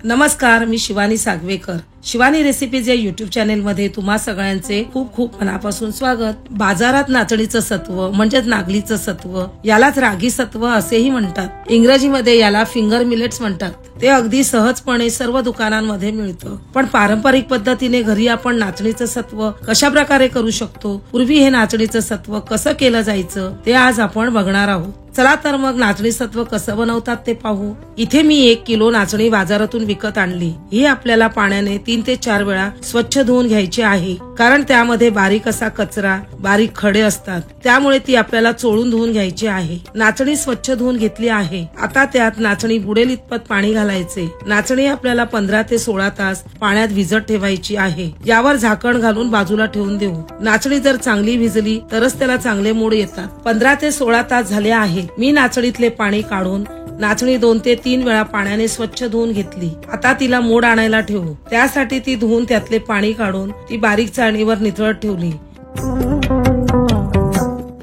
नमस्कार, मी शिवानी सागवेकर. शिवानी रेसिपीज या YouTube channel मध्ये तुम्हा सगळ्यांचे खूप खूप मनापासून स्वागत. बाजारात नाचणीचं सत्व म्हणजेच नागलीचं सत्व, यालाच रागी सत्व असेही म्हणतात. इंग्रजीमध्ये याला फिंगर मिलेट्स म्हणतात. ते अगदी सहजपणे सर्व दुकानांमध्ये मिळतं. पण पारंपरिक पद्धतीने घरी आपण नाचणीचं सत्व कशा प्रकारे करू शकतो, पूर्वी हे नाचणीचं सत्व कसं केलं जायचं ते आज आपण बघणार आहोत. चला तर मग नाचणी सत्व कसं बनवतात ते पाहू. इथे मी 1 किलो नाचणी बाजारातून विकत आणली. ही आपल्याला पाण्याने 3 ते 4 वेळा स्वच्छ धुवून घ्यायची आहे, कारण त्यामध्ये बारीक असा कचरा, बारीक खडे असतात. त्यामुळे ती आपल्याला चोळून धुवून घ्यायची आहे. नाचणी स्वच्छ धुवून घेतली आहे. आता त्यात नाचणी बुडेल इतपत पाणी घालायचे. नाचणी आपल्याला 15 ते 16 तास पाण्यात भिजत ठेवायची आहे. यावर झाकण घालून बाजूला ठेवून देऊ. नाचणी जर चांगली भिजली तरच त्याला चांगले मोड येतात. 15 ते 16 तास झाले आहे. मी नाचणीतले पाणी काढून नाचणी 2 ते 3 वेळा पाण्याने स्वच्छ धुवून घेतली. आता तिला मोड आणायला ठेवू. त्यासाठी ती धुवून त्यातले पाणी काढून ती बारीक चाळणीवर निथळत ठेवली.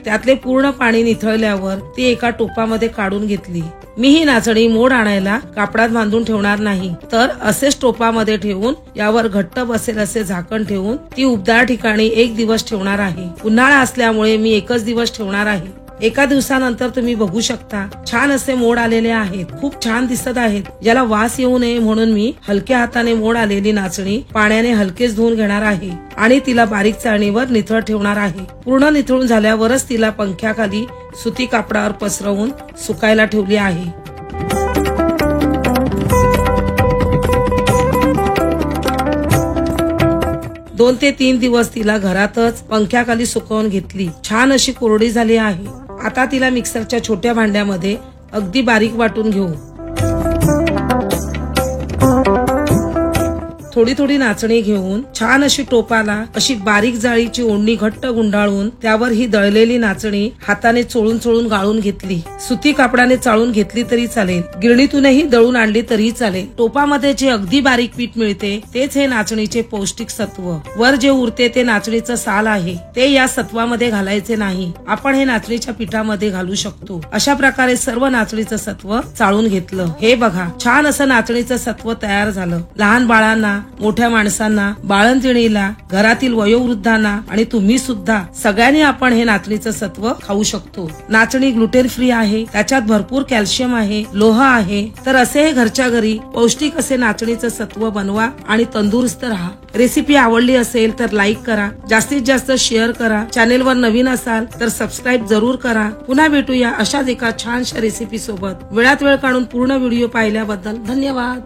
त्यातले पूर्ण पाणी निथळल्यावर ती एका टोपामध्ये काढून घेतली. मी ही नाचणी मोड आणायला कापडात बांधून ठेवणार नाही, तर असेच टोपामध्ये ठेवून यावर घट्ट बसेल असे झाकण ठेवून ती उबदार ठिकाणी 1 दिवस ठेवणार आहे. उन्हाळा असल्यामुळे मी 1च दिवस ठेवणार आहे. एका दिवसानंतर तुम्ही बघू शकता छान असे मोड आलेले आहेत. खूप छान दिसत आहेत. याला वास येऊ नये म्हणून मी हलक्या हाताने मोड आलेली नाचणी पाण्याने हलकेच धुवून घेणार आहे आणि तिला बारीक चाळणीवर निथळ ठेवणार आहे. पूर्ण निथळून झाल्यावरच तिला पंख्याखाली सुती कापडावर पसरवून सुकायला ठेवली आहे. दोन ते 3 दिवस तिला घरातच पंख्याखाली सुकवून घेतली. छान अशी कोरडी झाली आहे. आता तिला मिक्सरच्या छोट्या भांड्यामध्ये अगदी बारीक वाटून घेऊ. थोडी थोडी नाचणी घेऊन छान अशी टोपाला अशी बारीक जाळीची ओढणी घट्ट गुंडाळून त्यावर ही दळलेली नाचणी हाताने चोळून चोळून गाळून घेतली. सुती कापडाने चाळून घेतली तरी चालेल, गिरणीतूनही दळून आणली तरी चालेल. टोपामध्ये जे अगदी बारीक पीठ मिळते तेच हे नाचणीचे पौष्टिक सत्व. वर जे उरते ते नाचणीचं साल आहे, ते या सत्वामध्ये घालायचे नाही. आपण हे नाचणीच्या पिठामध्ये घालू शकतो. अशा प्रकारे सर्व नाचणीचं सत्व चाळून घेतलं. हे बघा, छान असं नाचणीचं सत्व तयार झालं. लहान बाळांना, मोठ्या माणसांना, बाळंतिणीला, घरातील वयोवृद्धांना आणि तुम्ही सुद्धा सगळ्यांनी आपण हे नाचणीचं सत्व खाऊ शकतो. नाचणी ग्लुटेन फ्री आहे. त्याच्यात भरपूर कॅल्शियम आहे, लोह आहे. तर असे हे घरच्या घरी पौष्टिक असे नाचणीचं सत्व बनवा आणि तंदुरुस्त राहा. रेसिपी आवडली असेल तर लाईक करा, जास्तीत जास्त शेअर करा. चॅनेलवर नवीन असाल तर सबस्क्राईब जरूर करा. पुन्हा भेटूया अशाच एका छानशा रेसिपी सोबत. वेळात वेळ काढून पूर्ण व्हिडिओ पाहिल्याबद्दल धन्यवाद.